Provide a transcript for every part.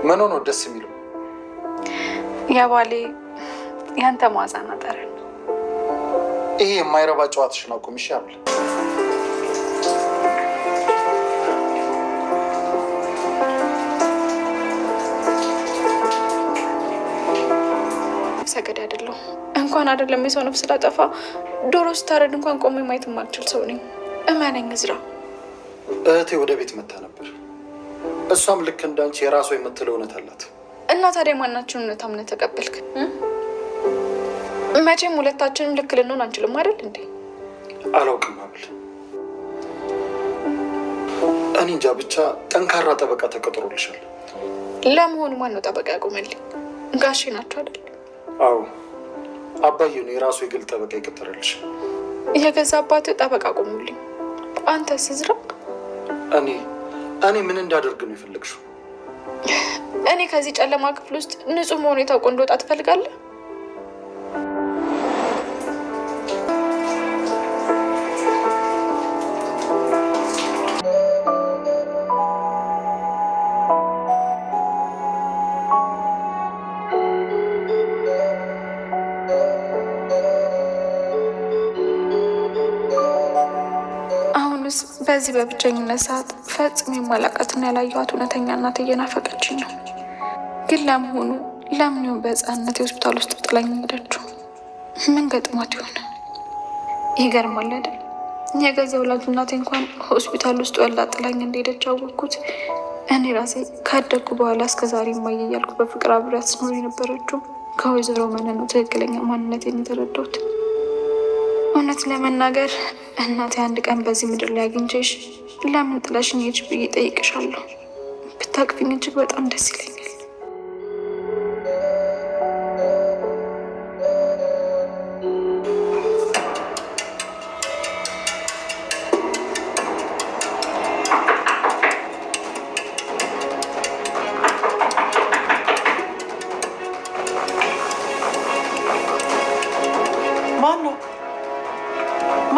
ምን ሆኖ ደስ የሚለው? ያ ባሌ ያንተ ማዛና ጠረን። ይሄ የማይረባ ጨዋታሽን አቁም ይሻላል። ሰገድ አይደለሁ እንኳን አይደለም የሰው ነፍስ ላጠፋ ዶሮ ስታረድ እንኳን ቆሜ ማየት የማልችል ሰው ነኝ። እመነኝ እዝራ። እህቴ ወደ ቤት መታ ነበር። እሷም ልክ እንዳንቺ የራሷ የምትለው እውነት አላት። እና ታዲያ ማናችን እውነት አምነህ ተቀበልክ? መቼም ሁለታችንም ልክ ልንሆን አንችልም አይደል እንዴ? አላውቅም አብል። እኔ እንጃ ብቻ ጠንካራ ጠበቃ ተቀጥሮልሻል። ለመሆኑ ማን ነው ጠበቃ ያቆመልኝ? ጋሼ ናቸው አይደል? አዎ አባዬ ነው የራሱ የግል ጠበቃ የቀጠረልሽ። የገዛ አባትህ ጠበቃ ቆሙልኝ። አንተስ እዝራ? እኔ ምን እንዳደርግ ነው የፈለግሽው? እኔ ከዚህ ጨለማ ክፍል ውስጥ ንጹህ መሆኑ የታውቆ እንደወጣ ትፈልጋለህ? በዚህ በብቸኝነት ሰዓት ፈጽሞ የማላውቃትና ያላየኋት እውነተኛ እናት እየናፈቀችኝ ነው። ግን ለመሆኑ ለምን ይሆን በሕፃንነት የሆስፒታል ውስጥ ጥላኝ ሄደችው? ምን ገጥሟት ይሆን? ይገርማል አይደል? የገዛ ወላጅ እናቴ እንኳን ሆስፒታል ውስጥ ወላ ጥላኝ እንደሄደች አወቅኩት እኔ ራሴ ካደግኩ በኋላ እስከዛሬ እማዬ እያልኩ በፍቅር አብሬያት ስኖር የነበረችው ከወይዘሮ መነኑ ትክክለኛ ማንነቴን የተረዳሁት። እውነት ለመናገር እናቴ አንድ ቀን በዚህ ምድር ላይ አግኝቼሽ ለምን ጥለሽኝ ሄድሽ ብዬ እጠይቅሻለሁ። ብታቅፊኝ እጅግ በጣም ደስ ይለኛል።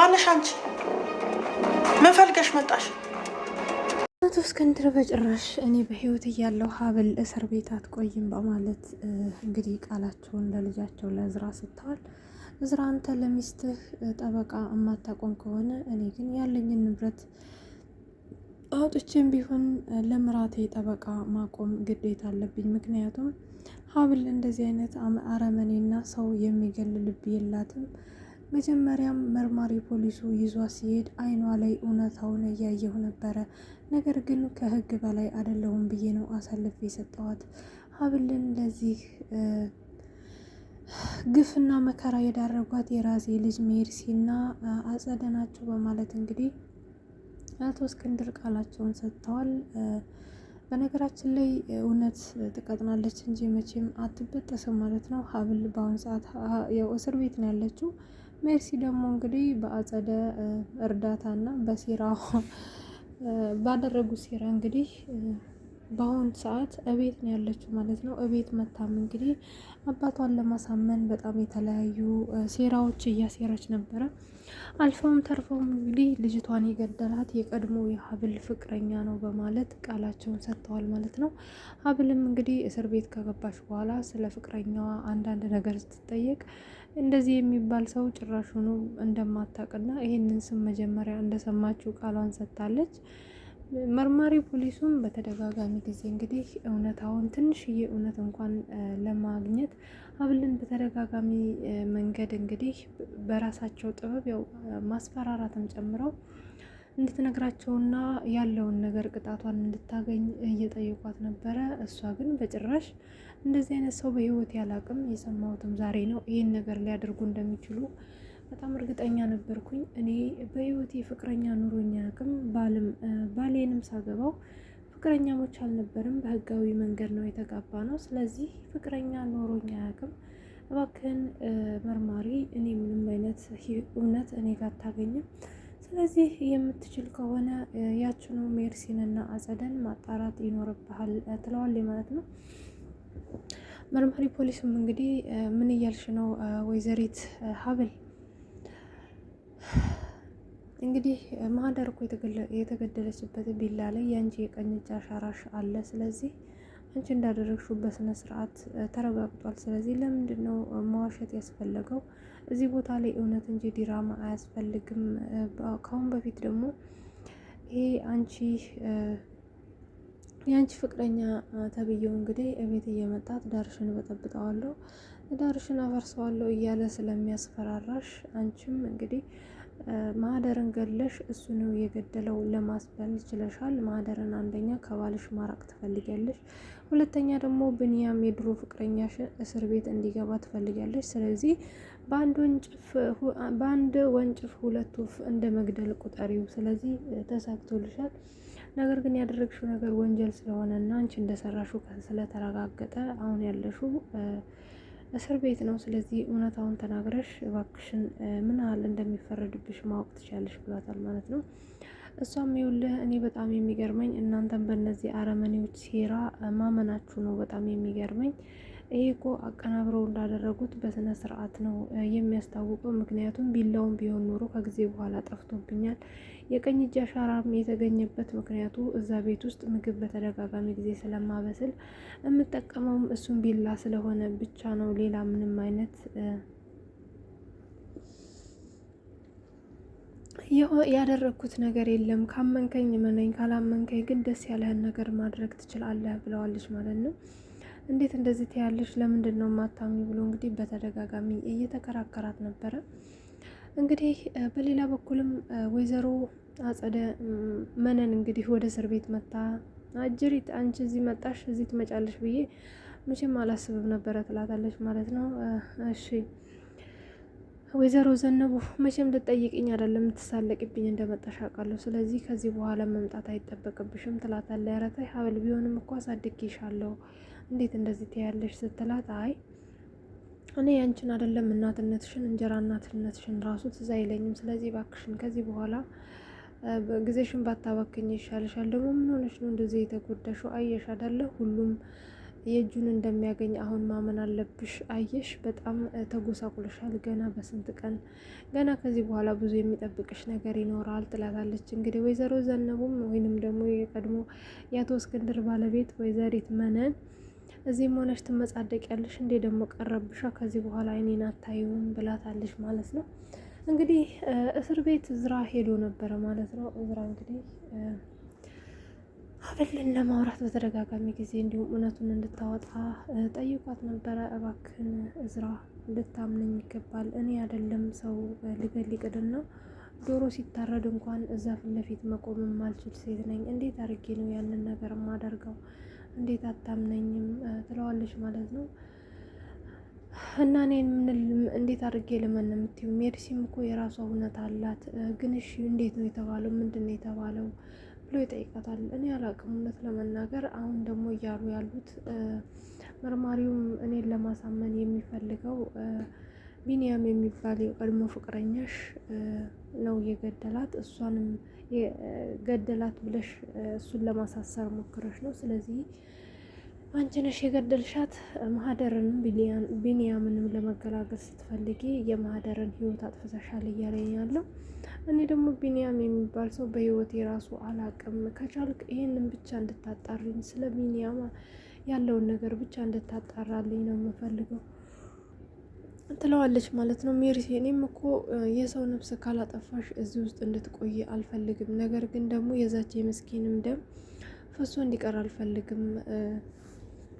ማነሽ አንቺ? ምን ፈልገሽ መጣሽ? አቶ እስክንድር በጭራሽ እኔ በህይወት እያለሁ ሀብል እስር ቤት አትቆይም በማለት እንግዲህ ቃላቸውን ለልጃቸው ለእዝራ ሰጥተዋል። እዝራ አንተ ለሚስትህ ጠበቃ የማታቆም ከሆነ እኔ ግን ያለኝን ንብረት አውጥቼም ቢሆን ለምራቴ ጠበቃ ማቆም ግዴታ አለብኝ። ምክንያቱም ሀብል እንደዚህ አይነት አረመኔና ሰው የሚገል ልብ የላትም። መጀመሪያም መርማሪ ፖሊሱ ይዟ ሲሄድ አይኗ ላይ እውነታውን እያየሁ ነበረ። ነገር ግን ከህግ በላይ አይደለሁም ብዬ ነው አሳልፌ የሰጠኋት። ሀብልን ለዚህ ግፍና መከራ የዳረጓት የራሴ ልጅ ሜርሲና አጸደ ናቸው በማለት እንግዲህ አቶ እስክንድር ቃላቸውን ሰጥተዋል። በነገራችን ላይ እውነት ትቀጥናለች እንጂ መቼም አትበጠስም ማለት ነው። ሀብል በአሁኑ ሰዓት ያው እስር ቤት ነው ያለችው። ሜርሲ ደግሞ እንግዲህ በአጸደ እርዳታና በሴራ ባደረጉት ሴራ እንግዲህ በአሁኑ ሰዓት እቤት ነው ያለችው ማለት ነው። እቤት መታም እንግዲህ አባቷን ለማሳመን በጣም የተለያዩ ሴራዎች እያሴረች ነበረ። አልፈውም ተርፈውም እንግዲህ ልጅቷን የገደላት የቀድሞ የሀብል ፍቅረኛ ነው በማለት ቃላቸውን ሰጥተዋል ማለት ነው። ሀብልም እንግዲህ እስር ቤት ከገባች በኋላ ስለ ፍቅረኛዋ አንዳንድ ነገር ስትጠየቅ እንደዚህ የሚባል ሰው ጭራሹኑ እንደማታውቅና ይህንን ስም መጀመሪያ እንደሰማችው ቃሏን ሰጥታለች። መርማሪ ፖሊሱም በተደጋጋሚ ጊዜ እንግዲህ እውነታውን ትንሽዬ እውነት እንኳን ለማግኘት ሀብልን በተደጋጋሚ መንገድ እንግዲህ በራሳቸው ጥበብ ያው ማስፈራራትም ጨምረው እንድትነግራቸውና ያለውን ነገር ቅጣቷን እንድታገኝ እየጠየቋት ነበረ። እሷ ግን በጭራሽ እንደዚህ አይነት ሰው በህይወት ያላቅም፣ የሰማሁትም ዛሬ ነው። ይህን ነገር ሊያደርጉ እንደሚችሉ በጣም እርግጠኛ ነበርኩኝ። እኔ በህይወቴ ፍቅረኛ ኑሮኝ አያውቅም። ባሌንም ሳገባው ፍቅረኛሞች አልነበርም፣ በህጋዊ መንገድ ነው የተጋባ ነው። ስለዚህ ፍቅረኛ ኑሮኝ አያውቅም። እባክህን መርማሪ፣ እኔ ምንም አይነት እውነት እኔ ጋር አታገኝም። ስለዚህ የምትችል ከሆነ ያችኑ ሜርሲንና አጸደን ማጣራት ይኖርብሃል ትለዋለች ማለት ነው። መርማሪ ፖሊስም እንግዲህ ምን እያልሽ ነው ወይዘሪት ሀብል? እንግዲህ ማህደር እኮ የተገደለችበት ቢላ ላይ የአንቺ የቀኝ እጅ አሻራሽ አለ። ስለዚህ አንቺ እንዳደረግሽው በስነ ስርዓት ተረጋግጧል። ስለዚህ ለምንድን ነው መዋሸት ያስፈለገው? እዚህ ቦታ ላይ እውነት እንጂ ዲራማ አያስፈልግም። ከአሁን በፊት ደግሞ ይሄ የአንቺ ፍቅረኛ ተብዬው እንግዲህ እቤት እየመጣ ትዳርሽን በጠብጠዋለሁ፣ ትዳርሽን አፈርሰዋለሁ እያለ ስለሚያስፈራራሽ አንቺም እንግዲህ ማህደርን ገለሽ እሱ ነው የገደለው ለማስባል ችለሻል። ማህደርን አንደኛ ከባልሽ ማራቅ ትፈልጊያለሽ፣ ሁለተኛ ደግሞ ብንያም የድሮ ፍቅረኛሽን እስር ቤት እንዲገባ ትፈልጊያለሽ። ስለዚህ በአንድ ወንጭፍ ሁለት ወፍ እንደ መግደል ቁጠሪው። ስለዚህ ተሳክቶልሻል። ነገር ግን ያደረግሽው ነገር ወንጀል ስለሆነ እና አንቺ እንደሰራሽው ስለተረጋገጠ አሁን ያለሽው እስር ቤት ነው። ስለዚህ እውነታውን ተናግረሽ እባክሽን ምን ያህል እንደሚፈረድብሽ ማወቅ ትችያለሽ ብሏታል ማለት ነው። እሷም ይኸውልህ እኔ በጣም የሚገርመኝ እናንተም በእነዚህ አረመኔዎች ሴራ ማመናችሁ ነው በጣም የሚገርመኝ። ይሄ እኮ አቀናብረው እንዳደረጉት በስነ ስርዓት ነው የሚያስታውቀው። ምክንያቱም ቢላውን ቢሆን ኖሮ ከጊዜ በኋላ ጠፍቶብኛል። የቀኝ እጅ አሻራም የተገኘበት ምክንያቱ እዛ ቤት ውስጥ ምግብ በተደጋጋሚ ጊዜ ስለማበስል የምጠቀመውም እሱን ቢላ ስለሆነ ብቻ ነው። ሌላ ምንም አይነት ያደረግኩት ነገር የለም። ካመንከኝ እመነኝ፣ ካላመንከኝ ግን ደስ ያለህን ነገር ማድረግ ትችላለህ ብለዋለች ማለት ነው። እንዴት እንደዚህ ትያለሽ? ለምንድን ነው ማታምኝ ብሎ እንግዲህ በተደጋጋሚ እየተከራከራት ነበረ። እንግዲህ በሌላ በኩልም ወይዘሮ አጸደ መነን እንግዲህ ወደ እስር ቤት መታ አጅሪት አንቺ እዚህ መጣሽ እዚህ ትመጫለሽ ብዬ መቼም አላስብም ነበረ ትላታለች ማለት ነው። እሺ ወይዘሮ ዘነቡ መቼም ልትጠይቅኝ አይደለም የምትሳለቅብኝ እንደመጣሽ አውቃለሁ። ስለዚህ ከዚህ በኋላ መምጣት አይጠበቅብሽም ትላታለች። ኧረ ተይ ሀብል ቢሆንም እኮ አሳድጌሻለሁ እንዴት እንደዚህ ትያለሽ ስትላት አይ እኔ ያንቺን አይደለም እናትነትሽን እንጀራ እናትነትሽን ራሱ ትዝ አይለኝም። ስለዚህ እባክሽን ከዚህ በኋላ ጊዜሽን ባታባክኝ ይሻልሻል። ደግሞ ምን ሆነሽ ነው እንደዚህ የተጎዳሽው? አየሽ አይደለ ሁሉም የእጁን እንደሚያገኝ አሁን ማመን አለብሽ። አየሽ በጣም ተጎሳቁለሻል። ገና በስንት ቀን ገና ከዚህ በኋላ ብዙ የሚጠብቅሽ ነገር ይኖራል ትላታለች። እንግዲህ ወይዘሮ ዘነቡም ወይንም ደግሞ የቀድሞ የአቶ እስክንድር ባለቤት ወይዘሪት መነን እዚህም ሆነሽ ትመጻደቅ ያለሽ እንዴ ደግሞ ቀረብሻ፣ ከዚህ በኋላ አይኔን አታዩም ብላታለች ማለት ነው። እንግዲህ እስር ቤት እዝራ ሄዶ ነበረ ማለት ነው። እዝራ እንግዲህ ሀብልን ለማውራት በተደጋጋሚ ጊዜ እንዲሁም እውነቱን እንድታወጣ ጠይቋት ነበረ። እባክህን እዝራ ልታምነኝ ይገባል። እኔ አይደለም ሰው ልገል ይቅርና ዶሮ ሲታረድ እንኳን እዛ ፊት ለፊት መቆም ማልችል ሴት ነኝ። እንዴት አድርጌ ነው ያንን ነገር ማደርገው? እንዴት አታምነኝም? ትለዋለች ማለት ነው። እና እኔን እንዴት አድርጌ ለምን የምትይው? ሜርሲም እኮ የራሷ እውነት አላት። ግን እሺ እንዴት ነው የተባለው? ምንድን ነው የተባለው ብሎ ይጠይቃታል። እኔ አላቅም እውነት ለመናገር። አሁን ደግሞ እያሉ ያሉት መርማሪውም እኔን ለማሳመን የሚፈልገው ቢኒያም የሚባል የቀድሞ ፍቅረኛሽ ነው የገደላት፣ እሷንም ገደላት ብለሽ እሱን ለማሳሰር ሞክረሽ ነው። ስለዚህ አንቺ ነሽ የገደልሻት። ማህደርንም ቢኒያምንም ለመገላገል ስትፈልጊ የማህደርን ሕይወት አጥፍተሻል እያለኝ ያለው። እኔ ደግሞ ቢኒያም የሚባል ሰው በሕይወት የራሱ አላቅም። ከቻልክ ይህንን ብቻ እንድታጣሪኝ፣ ስለ ቢኒያም ያለውን ነገር ብቻ እንድታጣራልኝ ነው የምፈልገው ትለዋለች ማለት ነው። ሜሪ እኔም እኮ የሰው ነፍስ ካላጠፋሽ እዚህ ውስጥ እንድትቆይ አልፈልግም። ነገር ግን ደግሞ የዛች የምስኪንም ደም ፈሶ እንዲቀር አልፈልግም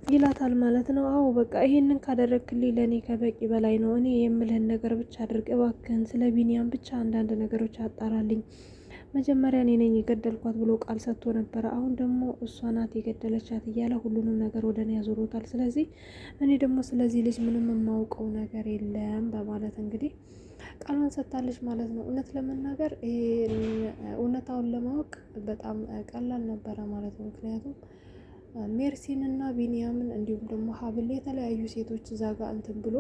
ይላታል ማለት ነው። አዎ በቃ ይሄንን ካደረግክልኝ ለእኔ ከበቂ በላይ ነው። እኔ የምልህን ነገር ብቻ አድርግ እባክህን። ስለ ቢኒያም ብቻ አንዳንድ ነገሮች አጣራልኝ። መጀመሪያ እኔ ነኝ የገደልኳት ብሎ ቃል ሰጥቶ ነበረ። አሁን ደግሞ እሷ ናት የገደለቻት እያለ ሁሉንም ነገር ወደ እኔ ያዞሮታል። ስለዚህ እኔ ደግሞ ስለዚህ ልጅ ምንም የማውቀው ነገር የለም በማለት እንግዲህ ቃሏን ሰጥታለች ማለት ነው። እውነት ለመናገር እውነታውን ለማወቅ በጣም ቀላል ነበረ ማለት ነው። ምክንያቱም ሜርሲን እና ቢኒያምን እንዲሁም ደግሞ ሀብል የተለያዩ ሴቶች እዛ ጋር እንትን ብሎ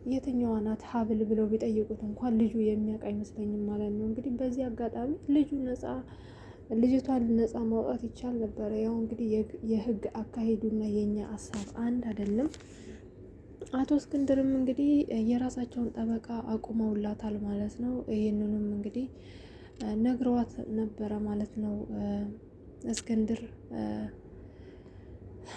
የትኛዋ ናት ሀብል ብለው ቢጠይቁት እንኳን ልጁ የሚያውቅ አይመስለኝም ማለት ነው። እንግዲህ በዚህ አጋጣሚ ልጅቷን ነፃ ማውጣት ይቻል ነበረ። ያው እንግዲህ የህግ አካሄዱና የኛ ሀሳብ አንድ አይደለም። አቶ እስክንድርም እንግዲህ የራሳቸውን ጠበቃ አቁመውላታል ማለት ነው። ይህንንም እንግዲህ ነግረዋት ነበረ ማለት ነው። እስክንድር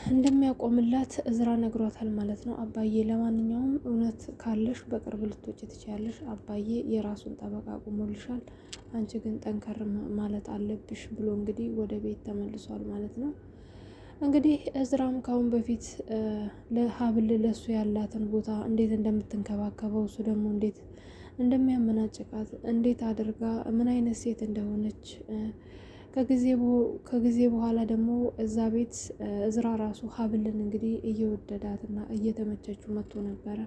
እንደሚያቆምላት እዝራ ነግሯታል ማለት ነው። አባዬ ለማንኛውም እውነት ካለሽ በቅርብ ልትወጪ ትችያለሽ፣ አባዬ የራሱን ጠበቃ አቁሞልሻል፣ አንቺ ግን ጠንከር ማለት አለብሽ ብሎ እንግዲህ ወደ ቤት ተመልሷል ማለት ነው። እንግዲህ እዝራም ካሁን በፊት ለሀብል ለሱ ያላትን ቦታ እንዴት እንደምትንከባከበው እሱ ደግሞ እንዴት እንደሚያመናጭቃት እንዴት አድርጋ ምን አይነት ሴት እንደሆነች ከጊዜ በኋላ ደግሞ እዛ ቤት እዝራ ራሱ ሀብልን እንግዲህ እየወደዳትና እየተመቸችው መጥቶ ነበረ።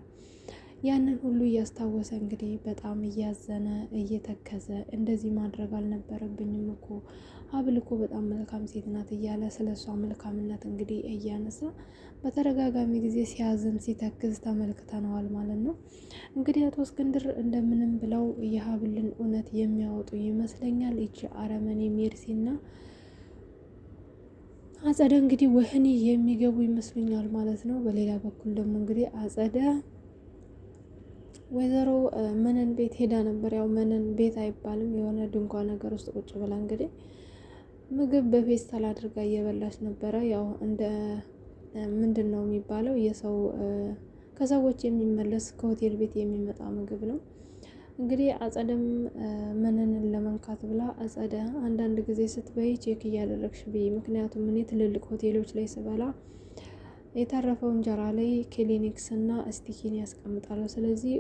ያንን ሁሉ እያስታወሰ እንግዲህ በጣም እያዘነ እየተከዘ እንደዚህ ማድረግ አልነበረብኝም እኮ ሀብል እኮ በጣም መልካም ሴት ናት እያለ ስለ እሷ መልካምነት እንግዲህ እያነሳ በተደጋጋሚ ጊዜ ሲያዝን ሲተክዝ ተመልክተነዋል ማለት ነው። እንግዲህ አቶ እስክንድር እንደምንም ብለው የሀብልን እውነት የሚያወጡ ይመስለኛል። ይቺ አረመኔ ሜርሲና አጸደ እንግዲህ ወህኒ የሚገቡ ይመስሉኛል ማለት ነው። በሌላ በኩል ደግሞ እንግዲህ አጸደ ወይዘሮ መነን ቤት ሄዳ ነበር። ያው መነን ቤት አይባልም የሆነ ድንኳን ነገር ውስጥ ቁጭ ብላ እንግዲህ ምግብ በፌስታል አድርጋ እየበላች ነበረ። ያው እንደ ምንድን ነው የሚባለው የሰው ከሰዎች የሚመለስ ከሆቴል ቤት የሚመጣ ምግብ ነው። እንግዲህ አጸደም መነንን ለመንካት ብላ አጸደ አንዳንድ ጊዜ ስትበይ ቼክ እያደረግሽ ብይ፣ ምክንያቱም እኔ ትልልቅ ሆቴሎች ላይ ስበላ የተረፈው እንጀራ ላይ ክሊኒክስ እና ስቲኪን ያስቀምጣለሁ። ስለዚህ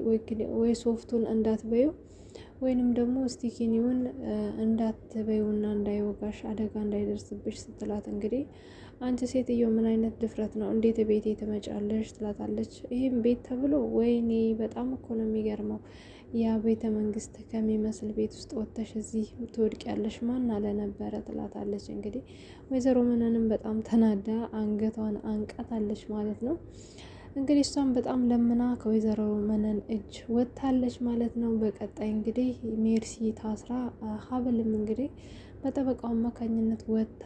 ወይ ሶፍቱን እንዳትበዩ ወይንም ደግሞ ስቲኪኒውን እንዳትበዩና እንዳይወጋሽ አደጋ እንዳይደርስብሽ ስትላት እንግዲህ አንቺ ሴትዮ ምን አይነት ድፍረት ነው? እንዴት ቤቴ ትመጫለሽ? ትላታለች። ይህም ቤት ተብሎ ወይኔ በጣም እኮ ነው የሚገርመው። ያ ቤተ መንግስት ከሚመስል ቤት ውስጥ ወጥተሽ እዚህ ትወድቂያለሽ ማን አለ ነበረ? ትላታለች። እንግዲህ ወይዘሮ መነንም በጣም ተናዳ አንገቷን አንቀታለች ማለት ነው። እንግዲህ እሷም በጣም ለምና ከወይዘሮ መነን እጅ ወጥታለች ማለት ነው። በቀጣይ እንግዲህ ሜርሲ ታስራ ሀብልም እንግዲህ በጠበቃው አማካኝነት ወጥታ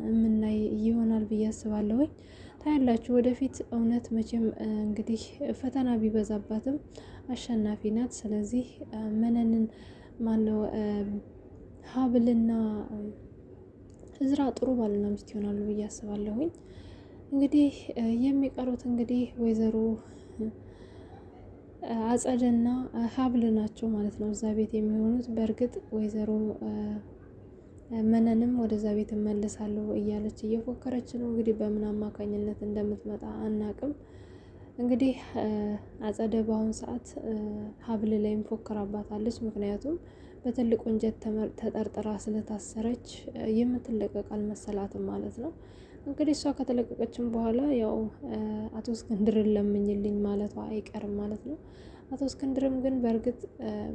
የምናይ ይሆናል ብዬ አስባለሁኝ። ታያላችሁ ወደፊት እውነት መቼም እንግዲህ ፈተና ቢበዛባትም አሸናፊ ናት። ስለዚህ መነንን ማነው ሀብልና እዝራ ጥሩ ባልና ሚስት ይሆናሉ ብዬ አስባለሁኝ። እንግዲህ የሚቀሩት እንግዲህ ወይዘሮ አጸደና ሀብል ናቸው ማለት ነው እዛ ቤት የሚሆኑት። በእርግጥ ወይዘሮ መነንም ወደዛ ቤት እመልሳለሁ እያለች እየፎከረች ነው። እንግዲህ በምን አማካኝነት እንደምትመጣ አናቅም። እንግዲህ አጸደ በአሁን ሰዓት ሀብል ላይም ፎከራባታለች። ምክንያቱም በትልቅ ወንጀል ተጠርጥራ ስለታሰረች የምትለቀቅ አልመሰላትም ማለት ነው። እንግዲህ እሷ ከተለቀቀችም በኋላ ያው አቶ እስክንድርን ለምኝልኝ ማለቷ አይቀርም ማለት ነው። አቶ እስክንድርም ግን በእርግጥ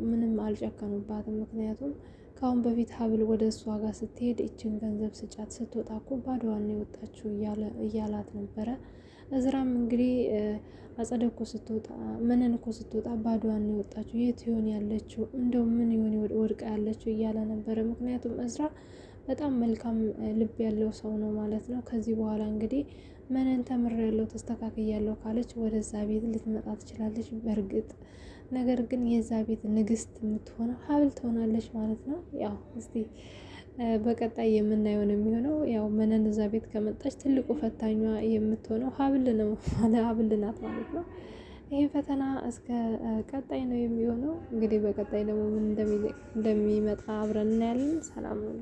ምንም አልጨከኑባትም። ምክንያቱም ከአሁን በፊት ሀብል ወደ እሷ ጋር ስትሄድ ይችን ገንዘብ ስጫት ስትወጣ እኮ ባዶዋን የወጣችው እያላት ነበረ። እዝራም እንግዲህ አጸደ እኮ ስትወጣ መነን እኮ ስትወጣ ባዶዋን የወጣችው የት ይሆን ያለችው እንደው ምን ይሆን ወድቃ ያለችው እያለ ነበረ። ምክንያቱም እዝራ በጣም መልካም ልብ ያለው ሰው ነው ማለት ነው። ከዚህ በኋላ እንግዲህ መነን ተምሬያለሁ ተስተካክያለሁ ካለች ወደዛ ቤት ልትመጣ ትችላለች በእርግጥ። ነገር ግን የዛ ቤት ንግስት የምትሆነው ሀብል ትሆናለች ማለት ነው። ያው እስቲ በቀጣይ የምናየው ነው የሚሆነው። ያው መነን እዛ ቤት ከመጣች ትልቁ ፈታኟ የምትሆነው ሀብል ነው ሀብል ናት ማለት ነው። ይህ ፈተና እስከ ቀጣይ ነው የሚሆነው። እንግዲህ በቀጣይ ደግሞ ምን እንደሚመጣ አብረን እናያለን። ሰላም ነው።